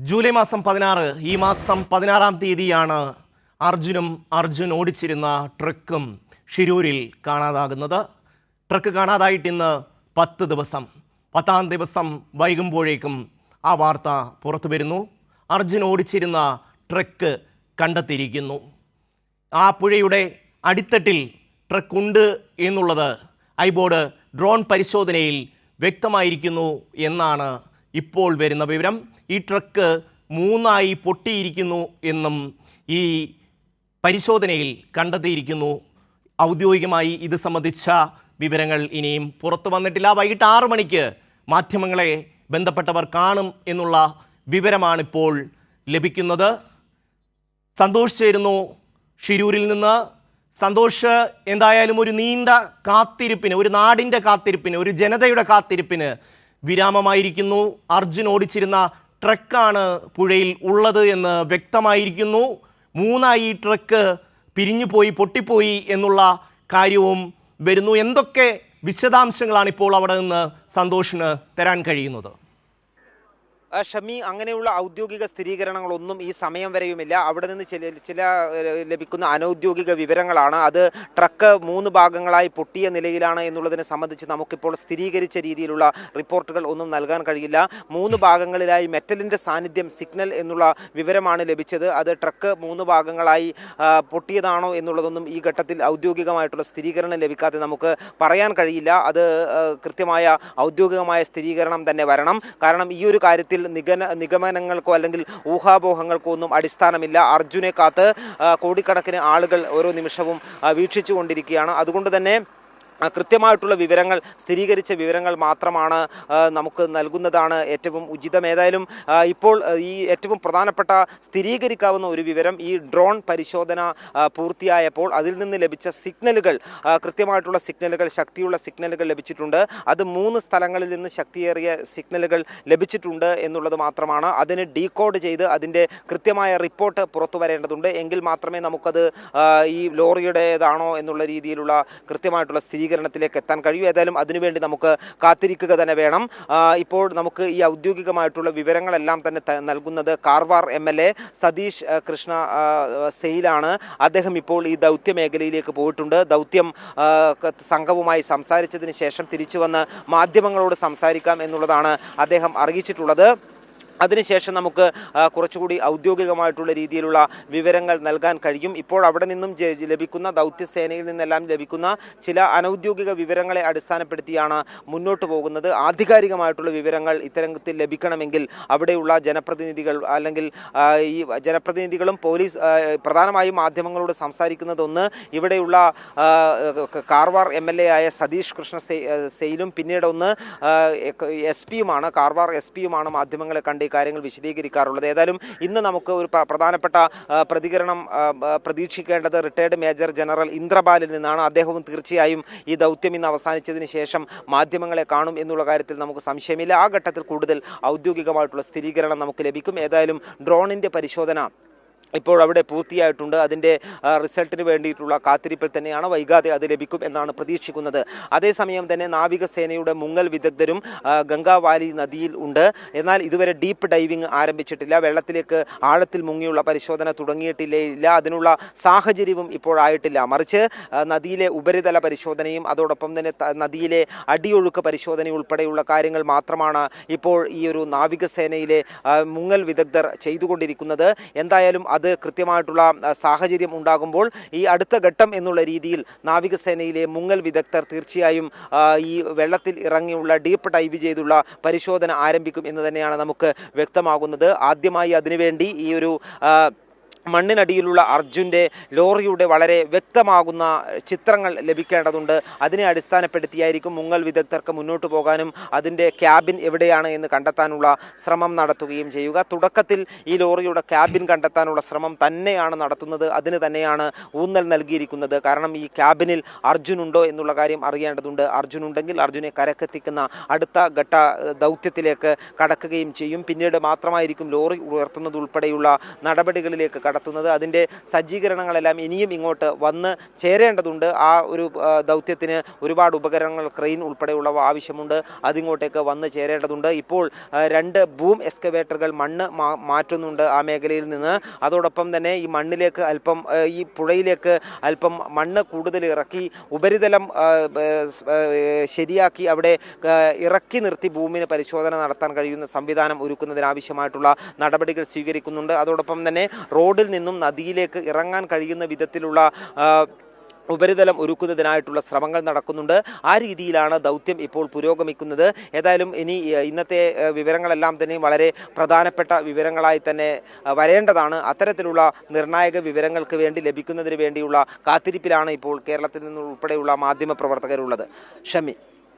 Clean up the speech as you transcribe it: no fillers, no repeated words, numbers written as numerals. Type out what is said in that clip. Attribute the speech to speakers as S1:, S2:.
S1: July മാസം 16 ഈ മാസം 16-ാം തീയതിയാണ് അർജുൻ ഓടിച്ചിരുന്ന ട്രക്കും ഷിരൂരിൽ കാണാതാകുന്നത്. ട്രക്ക് കാണാതായിട്ട് ഇന്ന് 10 ദിവസം. 10-ാം ദിവസം വൈകുമ്പോഴേക്കും ആ വാർത്ത പുറത്തു വരുന്നു. അർജുൻ ഓടിച്ചിരുന്ന ട്രക്ക് കണ്ടെത്തിയിരിക്കുന്നു. ആ പുഴയുടെ അടിത്തട്ടിൽ ട്രക്കുണ്ട് എന്നുള്ളത് ഐബോർഡ് ഡ്രോൺ പരിശോധനയിൽ വ്യക്തമായിരിക്കുന്നു എന്നാണ് ഇപ്പോൾ വരുന്ന വിവരം. ഈ ട്രക്ക് 3 പൊട്ടിയിരിക്കുന്നു എന്നും ഈ പരിശോധനയിൽ കണ്ടെത്തിയിരിക്കുന്നു. ഔദ്യോഗികമായി ഇത് സംബന്ധിച്ച വിവരങ്ങൾ ഇനിയും പുറത്തു വന്നിട്ടില്ല. വൈകിട്ട് 6 മണിക്ക് മാധ്യമങ്ങളെ ബന്ധപ്പെട്ടവർ കാണും എന്നുള്ള വിവരമാണിപ്പോൾ ലഭിക്കുന്നത്. സന്തോഷ് ചേരുന്നു ഷിരൂരിൽ നിന്ന്. സന്തോഷ്, എന്തായാലും ഒരു നീണ്ട കാത്തിരിപ്പിന്, ഒരു നാടിൻ്റെ കാത്തിരിപ്പിന്, ഒരു ജനതയുടെ കാത്തിരിപ്പിന് വിരാമമായിരിക്കുന്നു. അർജുൻ ഓടിച്ചിരുന്ന ട്രക്കാണ് പുഴയിൽ ഉള്ളത് എന്ന് വ്യക്തമായിരിക്കുന്നു. 3 ട്രക്ക് പിരിഞ്ഞുപോയി, പൊട്ടിപ്പോയി എന്നുള്ള കാര്യവും വരുന്നു. എന്തൊക്കെ വിശദാംശങ്ങളാണ് ഇപ്പോൾ അവിടെ നിന്ന് സന്തോഷിന് തരാൻ കഴിയുന്നത്?
S2: ഷമി, അങ്ങനെയുള്ള ഔദ്യോഗിക സ്ഥിരീകരണങ്ങളൊന്നും ഈ സമയം വരെയുമില്ല. അവിടെ നിന്ന് ചില ലഭിക്കുന്ന അനൗദ്യോഗിക വിവരങ്ങളാണ്. അത് ട്രക്ക് 3 ഭാഗങ്ങളായി പൊട്ടിയ നിലയിലാണ് എന്നുള്ളതിനെ സംബന്ധിച്ച് നമുക്കിപ്പോൾ സ്ഥിരീകരിച്ച രീതിയിലുള്ള റിപ്പോർട്ടുകൾ ഒന്നും നൽകാൻ കഴിയില്ല. 3 ഭാഗങ്ങളിലായി മെറ്റലിൻ്റെ സാന്നിധ്യം, സിഗ്നൽ എന്നുള്ള വിവരമാണ് ലഭിച്ചത്. അത് ട്രക്ക് 3 ഭാഗങ്ങളായി പൊട്ടിയതാണോ എന്നുള്ളതൊന്നും ഈ ഘട്ടത്തിൽ ഔദ്യോഗികമായിട്ടുള്ള സ്ഥിരീകരണം ലഭിക്കാതെ നമുക്ക് പറയാൻ കഴിയില്ല. അത് കൃത്യമായ ഔദ്യോഗികമായ സ്ഥിരീകരണം തന്നെ വരണം. കാരണം ഈ ഒരു കാര്യത്തിൽ നിഗമനങ്ങൾക്കോ അല്ലെങ്കിൽ ഊഹാപോഹങ്ങൾക്കോ ഒന്നും അടിസ്ഥാനമില്ല. അർജുനെ കാത്ത് കോടിക്കണക്കിന് ആളുകൾ ഓരോ നിമിഷവും വീക്ഷിച്ചു കൊണ്ടിരിക്കുകയാണ്. അതുകൊണ്ട് തന്നെ കൃത്യമായിട്ടുള്ള വിവരങ്ങൾ, സ്ഥിരീകരിച്ച വിവരങ്ങൾ മാത്രമാണ് നമുക്ക് നൽകുന്നതാണ് ഏറ്റവും ഉചിതം. ഏതായാലും ഇപ്പോൾ ഈ ഏറ്റവും പ്രധാനപ്പെട്ട സ്ഥിരീകരിക്കാവുന്ന ഒരു വിവരം, ഈ ഡ്രോൺ പരിശോധന പൂർത്തിയായപ്പോൾ അതിൽ നിന്ന് ലഭിച്ച സിഗ്നലുകൾ, കൃത്യമായിട്ടുള്ള സിഗ്നലുകൾ, ശക്തിയുള്ള സിഗ്നലുകൾ ലഭിച്ചിട്ടുണ്ട്. അത് 3 സ്ഥലങ്ങളിൽ നിന്ന് ശക്തിയേറിയ സിഗ്നലുകൾ ലഭിച്ചിട്ടുണ്ട് എന്നുള്ളത് മാത്രമാണ്. അതിന് ഡീകോഡ് ചെയ്ത് അതിൻ്റെ കൃത്യമായ റിപ്പോർട്ട് പുറത്തു വരേണ്ടതുണ്ട്. എങ്കിൽ മാത്രമേ നമുക്കത് ഈ ലോറിയുടേതാണോ എന്നുള്ള രീതിയിലുള്ള കൃത്യമായിട്ടുള്ള സ്ഥിരീകരണത്തിലേക്ക് എത്താൻ കഴിയും. ഏതായാലും അതിനുവേണ്ടി നമുക്ക് കാത്തിരിക്കുക തന്നെ വേണം. ഇപ്പോൾ നമുക്ക് ഈ ഔദ്യോഗികമായിട്ടുള്ള വിവരങ്ങളെല്ലാം തന്നെ നൽകുന്നത് കാർവാർ MLA സതീഷ് കൃഷ്ണ സെയിലാണ്. അദ്ദേഹം ഇപ്പോൾ ഈ ദൗത്യ മേഖലയിലേക്ക് പോയിട്ടുണ്ട്. ദൗത്യം സംഘവുമായി സംസാരിച്ചതിന് ശേഷം തിരിച്ചു വന്ന് മാധ്യമങ്ങളോട് സംസാരിക്കാം എന്നുള്ളതാണ് അദ്ദേഹം അറിയിച്ചിട്ടുള്ളത്. അതിനുശേഷം നമുക്ക് കുറച്ചുകൂടി ഔദ്യോഗികമായിട്ടുള്ള രീതിയിലുള്ള വിവരങ്ങൾ നൽകാൻ കഴിയും. ഇപ്പോൾ അവിടെ നിന്നും ലഭിക്കുന്ന, ദൗത്യസേനയിൽ നിന്നെല്ലാം ലഭിക്കുന്ന ചില അനൗദ്യോഗിക വിവരങ്ങളെ അടിസ്ഥാനപ്പെടുത്തിയാണ് മുന്നോട്ട് പോകുന്നത്. ആധികാരികമായിട്ടുള്ള വിവരങ്ങൾ ഇത്തരത്തിൽ ലഭിക്കണമെങ്കിൽ അവിടെയുള്ള ജനപ്രതിനിധികൾ, അല്ലെങ്കിൽ ഈ ജനപ്രതിനിധികളും പോലീസ് പ്രധാനമായും മാധ്യമങ്ങളോട് സംസാരിക്കുന്നതൊന്ന് ഇവിടെയുള്ള കാർവാർ MLA ആയ സതീഷ് കൃഷ്ണ സെയിലും പിന്നീട് ഒന്ന് SP-യുമാണ്, കാർവാർ SP-യുമാണ് മാധ്യമങ്ങളെ കണ്ട് കാര്യങ്ങൾ വിശദീകരിക്കാറുള്ളത്. ഏതായാലും ഇന്ന് നമുക്ക് ഒരു പ്രധാനപ്പെട്ട പ്രതികരണം പ്രതീക്ഷിക്കേണ്ടത് റിട്ടയർഡ് മേജർ ജനറൽ ഇന്ദ്രപാലിൽ നിന്നാണ്. അദ്ദേഹവും തീർച്ചയായും ഈ ദൗത്യം ഇന്ന് അവസാനിച്ചതിന് ശേഷം മാധ്യമങ്ങളെ കാണും എന്നുള്ള കാര്യത്തിൽ നമുക്ക് സംശയമില്ല. ആ ഘട്ടത്തിൽ കൂടുതൽ ഔദ്യോഗികമായിട്ടുള്ള സ്ഥിരീകരണം നമുക്ക് ലഭിക്കും. ഏതായാലും ഡ്രോണിൻ്റെ പരിശോധന ഇപ്പോൾ അവിടെ പൂർത്തിയായിട്ടുണ്ട്. അതിൻ്റെ റിസൾട്ടിന് വേണ്ടിയിട്ടുള്ള കാത്തിരിപ്പിൽ തന്നെയാണ്. വൈകാതെ അത് ലഭിക്കും എന്നാണ് പ്രതീക്ഷിക്കുന്നത്. അതേസമയം തന്നെ നാവികസേനയുടെ മുങ്ങൽ വിദഗ്ധരും ഗംഗാവാലി നദിയിൽ ഉണ്ട്. എന്നാൽ ഇതുവരെ ഡീപ്പ് ഡൈവിംഗ് ആരംഭിച്ചിട്ടില്ല. വെള്ളത്തിലേക്ക് ആഴത്തിൽ മുങ്ങിയുള്ള പരിശോധന തുടങ്ങിയിട്ടില്ല. അതിനുള്ള സാഹചര്യവും ഇപ്പോഴായിട്ടില്ല. മറിച്ച് നദിയിലെ ഉപരിതല പരിശോധനയും അതോടൊപ്പം തന്നെ നദിയിലെ അടിയൊഴുക്ക് പരിശോധനയും ഉൾപ്പെടെയുള്ള കാര്യങ്ങൾ മാത്രമാണ് ഇപ്പോൾ ഈ ഒരു നാവികസേനയിലെ മുങ്ങൽ വിദഗ്ധർ ചെയ്തുകൊണ്ടിരിക്കുന്നത്. എന്തായാലും അത് കൃത്യമായിട്ടുള്ള സാഹചര്യം ഉണ്ടാകുമ്പോൾ ഈ അടുത്ത ഘട്ടം എന്നുള്ള രീതിയിൽ നാവികസേനയിലെ മുങ്ങൽ വിദഗ്ധർ തീർച്ചയായും ഈ വെള്ളത്തിൽ ഇറങ്ങിയുള്ള ഡീപ്പ് ഡൈവ് ചെയ്തുള്ള പരിശോധന ആരംഭിക്കും എന്ന് തന്നെയാണ് നമുക്ക് വ്യക്തമാകുന്നത്. ആദ്യമായി അതിനുവേണ്ടി ഈ ഒരു മണ്ണിനടിയിലുള്ള അർജുൻ്റെ ലോറിയുടെ വളരെ വ്യക്തമാകുന്ന ചിത്രങ്ങൾ ലഭിക്കേണ്ടതുണ്ട്. അതിനെ അടിസ്ഥാനപ്പെടുത്തിയായിരിക്കും മുങ്ങൽ വിദഗ്ധർക്ക് മുന്നോട്ട് പോകാനും അതിൻ്റെ ക്യാബിൻ എവിടെയാണ് എന്ന് കണ്ടെത്താനുള്ള ശ്രമം നടത്തുകയും ചെയ്യുക. തുടക്കത്തിൽ ഈ ലോറിയുടെ ക്യാബിൻ കണ്ടെത്താനുള്ള ശ്രമം തന്നെയാണ് നടത്തുന്നത്. അതിന് തന്നെയാണ് ഊന്നൽ നൽകിയിരിക്കുന്നത്. കാരണം ഈ ക്യാബിനിൽ അർജുനുണ്ടോ എന്നുള്ള കാര്യം അറിയേണ്ടതുണ്ട്. അർജുനുണ്ടെങ്കിൽ അർജുനെ കരക്കെത്തിക്കുന്ന അടുത്ത ഘട്ട ദൗത്യത്തിലേക്ക് കടക്കുകയും ചെയ്യും. പിന്നീട് മാത്രമായിരിക്കും ലോറി ഉയർത്തുന്നത് ഉൾപ്പെടെയുള്ള നടപടികളിലേക്ക് നടത്തുന്നത്. അതിൻ്റെ സജ്ജീകരണങ്ങളെല്ലാം ഇനിയും ഇങ്ങോട്ട് വന്ന് ചേരേണ്ടതുണ്ട്. ആ ഒരു ദൗത്യത്തിന് ഒരുപാട് ഉപകരണങ്ങൾ, ക്രെയിൻ ഉൾപ്പെടെയുള്ളവ ആവശ്യമുണ്ട്. അതിങ്ങോട്ടേക്ക് വന്ന് ചേരേണ്ടതുണ്ട്. ഇപ്പോൾ 2 ബൂം എക്സ്കവേറ്ററുകൾ മണ്ണ് മാറ്റുന്നുണ്ട് ആ മേഖലയിൽ നിന്ന്. അതോടൊപ്പം തന്നെ ഈ മണ്ണിലേക്ക് അല്പം, ഈ പുഴയിലേക്ക് അല്പം മണ്ണ് കൂടുതൽ ഇറക്കി ഉപരിതലം ശരിയാക്കി അവിടെ ഇറക്കി നിർത്തി ഭൂമിന് പരിശോധന നടത്താൻ കഴിയുന്ന സംവിധാനം ഒരുക്കുന്നതിനാവശ്യമായിട്ടുള്ള നടപടികൾ സ്വീകരിക്കുന്നുണ്ട്. അതോടൊപ്പം തന്നെ റോഡിൽ നിന്നും നദിയിലേക്ക് ഇറങ്ങാൻ കഴിയുന്ന വിധത്തിലുള്ള ഉപരിതലം ഒരുക്കുന്നതിനായിട്ടുള്ള ശ്രമങ്ങൾ നടക്കുന്നുണ്ട്. ആ രീതിയിലാണ് ദൗത്യം ഇപ്പോൾ പുരോഗമിക്കുന്നത്. ഏതായാലും ഇന്നത്തെ വിവരങ്ങളെല്ലാം തന്നെ വളരെ പ്രധാനപ്പെട്ട വിവരങ്ങളായി തന്നെ വരേണ്ടതാണ്. അത്തരത്തിലുള്ള നിർണായക വിവരങ്ങൾക്ക് വേണ്ടി ലഭിക്കുന്നതിന് വേണ്ടിയുള്ള കാത്തിരിപ്പിലാണ് ഇപ്പോൾ കേരളത്തിൽ നിന്നുൾപ്പെടെയുള്ള മാധ്യമ പ്രവർത്തകരുള്ളത്. ഷമി.